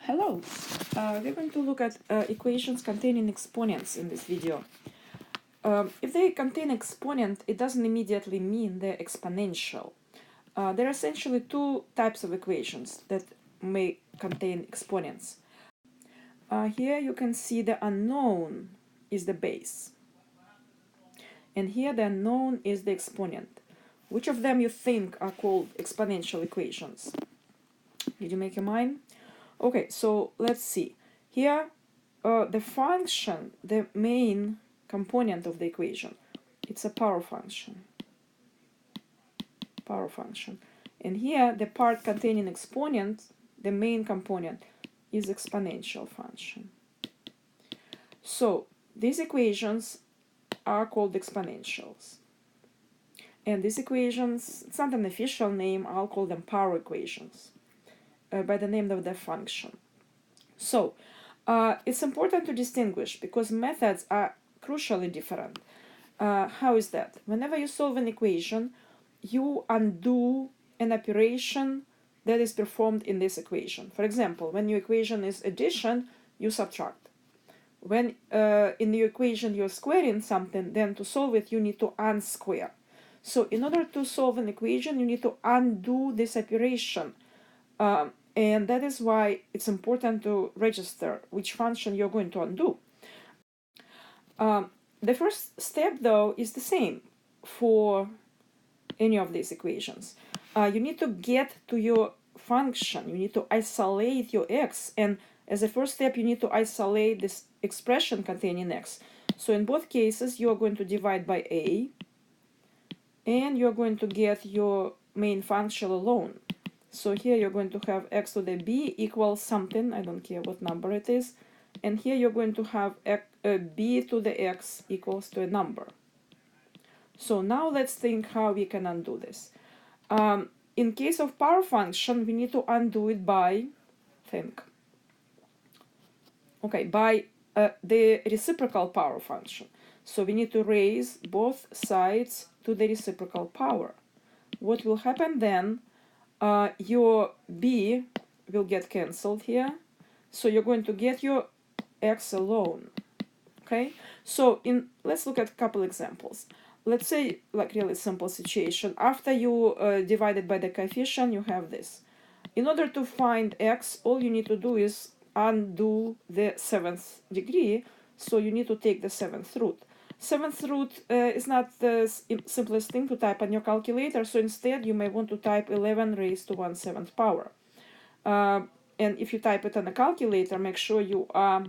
Hello! We're going to look at equations containing exponents in this video. If they contain exponent, it doesn't immediately mean they're exponential. There are essentially two types of equations that may contain exponents. Here you can see the unknown is the base. And here the unknown is the exponent. Which of them you think are called exponential equations? Did you make your mind? Okay, so let's see. Here, the function, the main component of the equation, it's a power function. Power function. And here, the part containing exponent, the main component, is exponential function. So, these equations are called exponentials. And these equations, it's not an official name, I'll call them power equations by the name of their function. So, it's important to distinguish because methods are crucially different. How is that? Whenever you solve an equation, you undo an operation that is performed in this equation. For example, when your equation is addition, you subtract. When in the equation you're squaring something, then to solve it, you need to unsquare. So in order to solve an equation, you need to undo this operation. And that is why it's important to register which function you're going to undo. The first step, though, is the same for any of these equations. You need to get to your function. You need to isolate your x. And as a first step, you need to isolate this expression containing x. So in both cases, you are going to divide by a. And you're going to get your main function alone. So here you're going to have x to the b equals something, I don't care what number it is. And here you're going to have b to the x equals to a number. So now let's think how we can undo this. In case of power function, we need to undo it by, by the reciprocal power function. So we need to raise both sides to the reciprocal power. What will happen then? Your b will get cancelled here, so you're going to get your x alone. Okay, so let's look at a couple examples. Let's say, like really simple situation, after you divide it by the coefficient, you have this. In order to find x, all you need to do is undo the 7th degree, so you need to take the 7th root. 7th root is not the simplest thing to type on your calculator, so instead you may want to type 11 raised to 1/7 power. And if you type it on a calculator, make sure you are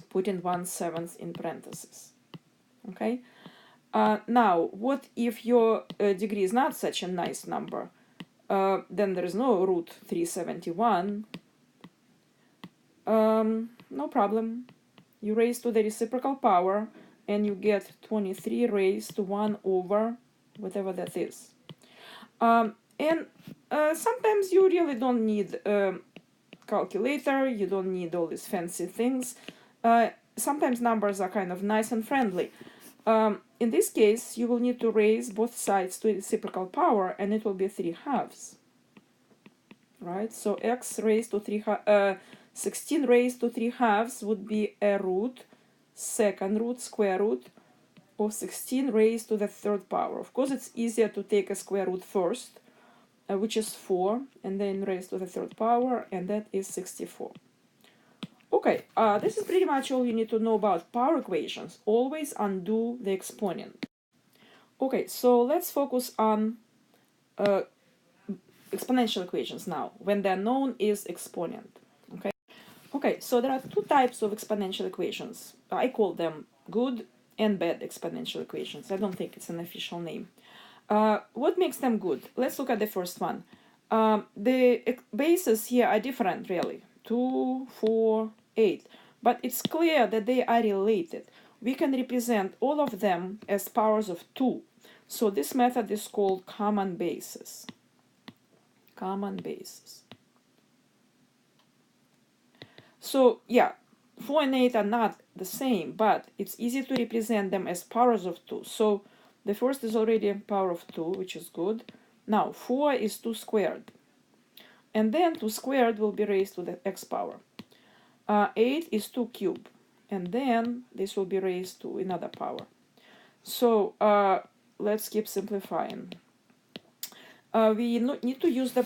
putting 1/7 in parentheses. Okay? Now, what if your degree is not such a nice number? Then there is no root 371. No problem. You raise to the reciprocal power, and you get 23 raised to 1 over whatever that is. And sometimes you really don't need a calculator, you don't need all these fancy things. Sometimes numbers are kind of nice and friendly. In this case, you will need to raise both sides to reciprocal power, and it will be 3/2. Right? So x raised to 16 raised to 3/2 would be a root, second root, square root of 16 raised to the 3rd power. Of course, it's easier to take a square root first, which is 4, and then raised to the 3rd power, and that is 64. Okay, this is pretty much all you need to know about power equations. Always undo the exponent. Okay, so let's focus on exponential equations now, when the unknown is exponent. Okay, so there are two types of exponential equations. I call them good and bad exponential equations. I don't think it's an official name. What makes them good? Let's look at the first one. The bases here are different, really. 2, 4, 8. But it's clear that they are related. We can represent all of them as powers of 2. So this method is called common bases. Common bases. So, yeah, 4 and 8 are not the same, but it's easy to represent them as powers of 2. So, the first is already a power of 2, which is good. Now, 4 is 2 squared. And then 2 squared will be raised to the x power. 8 is 2 cubed. And then this will be raised to another power. So let's keep simplifying. We need to use the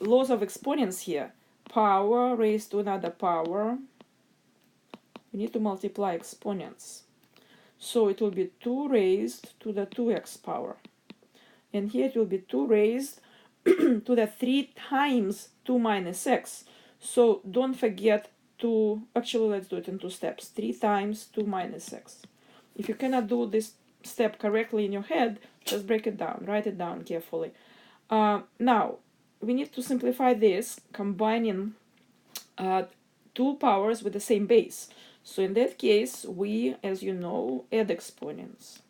laws of exponents here. Power raised to another power. We need to multiply exponents. So it will be 2 raised to the 2x power. And here it will be 2 raised to the 3 times 2 minus x. So don't forget to, actually let's do it in 2 steps. 3 times 2 minus x. If you cannot do this step correctly in your head, just break it down, write it down carefully. Now, we need to simplify this, combining 2 powers with the same base. So in that case, we, as you know, add exponents.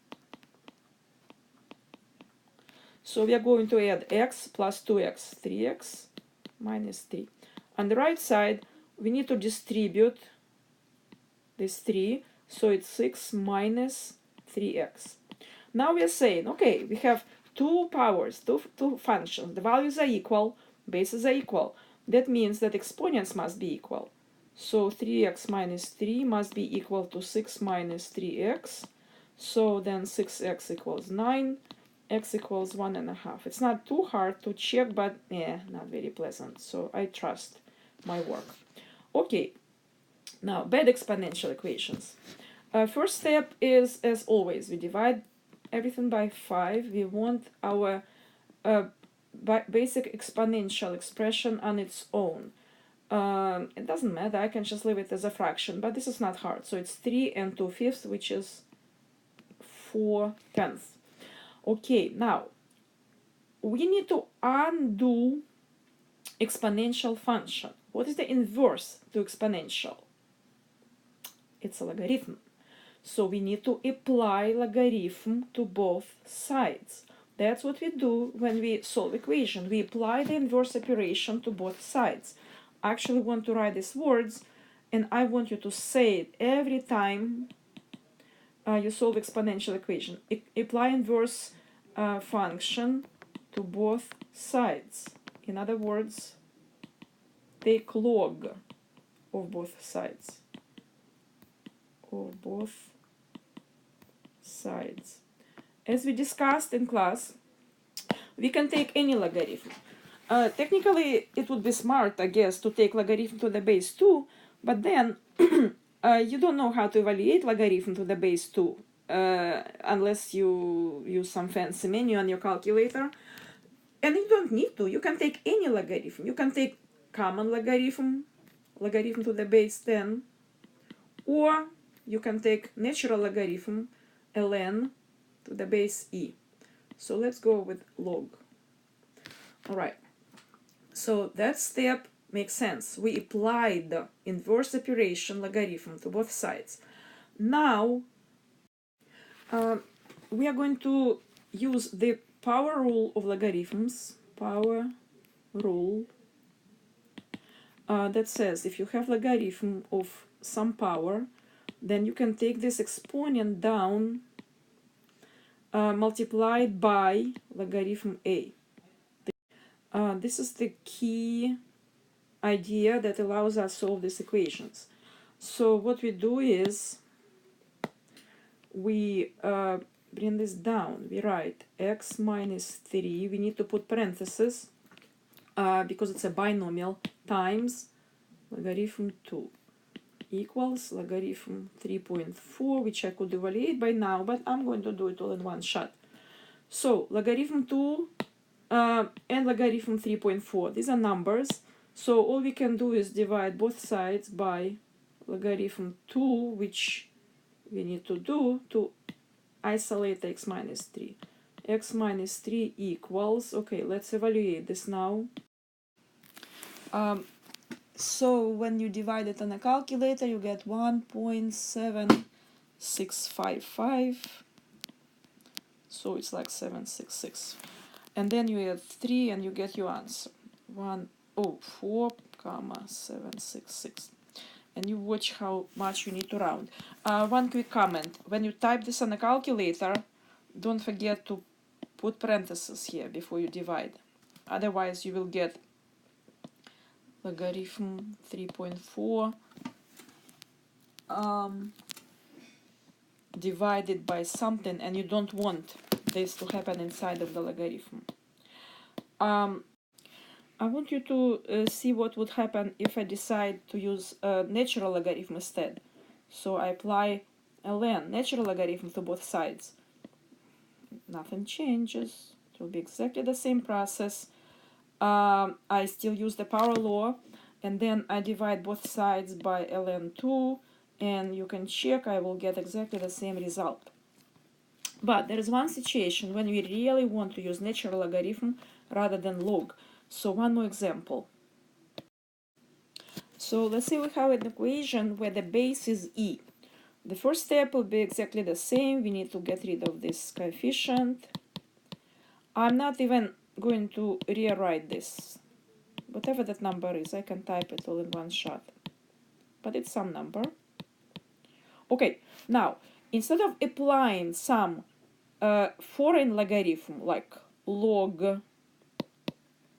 So we are going to add x plus 2x, 3x minus 3. On the right side, we need to distribute this 3, so it's 6 minus 3x. Now we are saying, okay, we have 2 powers, two functions. The values are equal, bases are equal. That means that exponents must be equal. So 3x minus 3 must be equal to 6 minus 3x. So then 6x equals 9. X equals 1.5. It's not too hard to check, but not very pleasant. So I trust my work. Okay, now bad exponential equations. First step is, as always, we divide everything by 5. We want our basic exponential expression on its own. It doesn't matter, I can just leave it as a fraction, but this is not hard. So it's 3 and 2/5, which is 4/10. Okay, now we need to undo exponential function. What is the inverse to exponential? It's a logarithm. So we need to apply logarithm to both sides. That's what we do when we solve equation. We apply the inverse operation to both sides. I actually want to write these words, and I want you to say it every time you solve exponential equation. Apply inverse function to both sides. In other words, take log of both sides. Of both sides. As we discussed in class, we can take any logarithm. Technically, it would be smart, I guess, to take logarithm to the base 2, but then you don't know how to evaluate logarithm to the base 2 unless you use some fancy menu on your calculator. And you don't need to. You can take any logarithm. You can take common logarithm, logarithm to the base 10, or you can take natural logarithm, ln, to the base e. So let's go with log. All right. So that step makes sense. We applied the inverse operation logarithm to both sides. Now we are going to use the power rule of logarithms. Power rule that says if you have logarithm of some power, then you can take this exponent down multiplied by logarithm a. This is the key idea that allows us to solve these equations. So what we do is we bring this down. We write x minus 3. We need to put parentheses because it's a binomial, times logarithm 2 equals logarithm 3.4, which I could evaluate by now, but I'm going to do it all in one shot. So logarithm 2 and logarithm 3.4, these are numbers. So all we can do is divide both sides by logarithm 2, which we need to do to isolate x minus 3. X minus 3 equals, okay, let's evaluate this now. So when you divide it on a calculator, you get 1.7655. So it's like 766. And then you add 3 and you get your answer. 104,766. And you watch how much you need to round. One quick comment. When you type this on a calculator, don't forget to put parentheses here before you divide. Otherwise, you will get logarithm 3.4 divided by something, and you don't want this to happen inside of the logarithm. I want you to see what would happen if I decide to use a natural logarithm instead. So I apply ln, natural logarithm, to both sides. Nothing changes. It will be exactly the same process. I still use the power law, and then I divide both sides by ln2, and you can check, I will get exactly the same result. But there is one situation when we really want to use natural logarithm rather than log. So one more example. So let's say we have an equation where the base is e. The first step will be exactly the same. We need to get rid of this coefficient. I'm not even going to rewrite this. Whatever that number is, I can type it all in one shot. But it's some number. Okay, now, instead of applying some foreign logarithm like log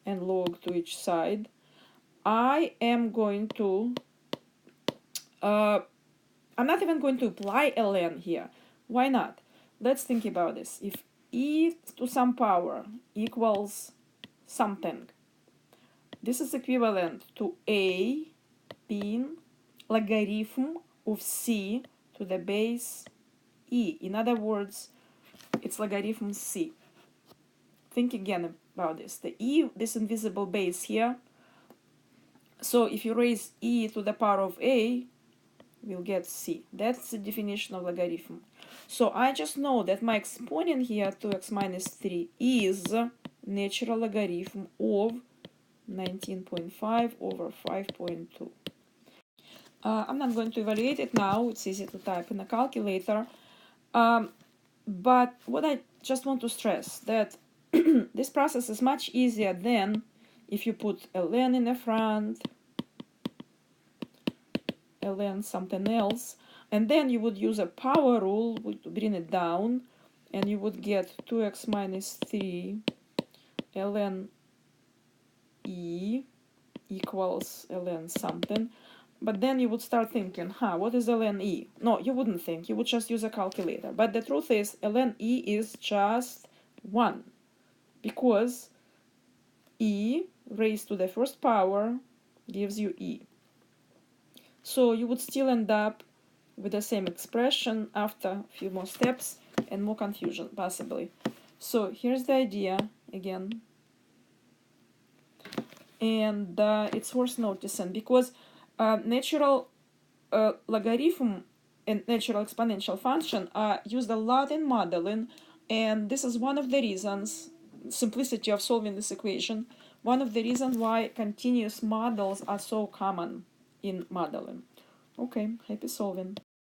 and log to each side, I am going to, I'm not even going to apply ln here. Why not? Let's think about this. If e to some power equals something, this is equivalent to a being logarithm of c to the base e. In other words, it's logarithm c. Think again about this. The e, this invisible base here. So if you raise e to the power of a, we'll get c. That's the definition of logarithm. So I just know that my exponent here, 2x minus 3, is natural logarithm of 19.5 over 5.2. I'm not going to evaluate it now. It's easy to type in a calculator. But what I just want to stress that this process is much easier than if you put ln in the front, ln something else, and then you would use a power rule to bring it down, and you would get 2x minus 3 ln e equals ln something. But then you would start thinking, what is ln e? No, you wouldn't think. You would just use a calculator. But the truth is, ln e is just 1. Because e raised to the first power gives you e. So you would still end up with the same expression after a few more steps and more confusion, possibly. So here's the idea again. And it's worth noticing because natural logarithm and natural exponential function are used a lot in modeling, and this is one of the reasons, simplicity of solving this equation, one of the reasons why continuous models are so common in modeling. Okay, happy solving.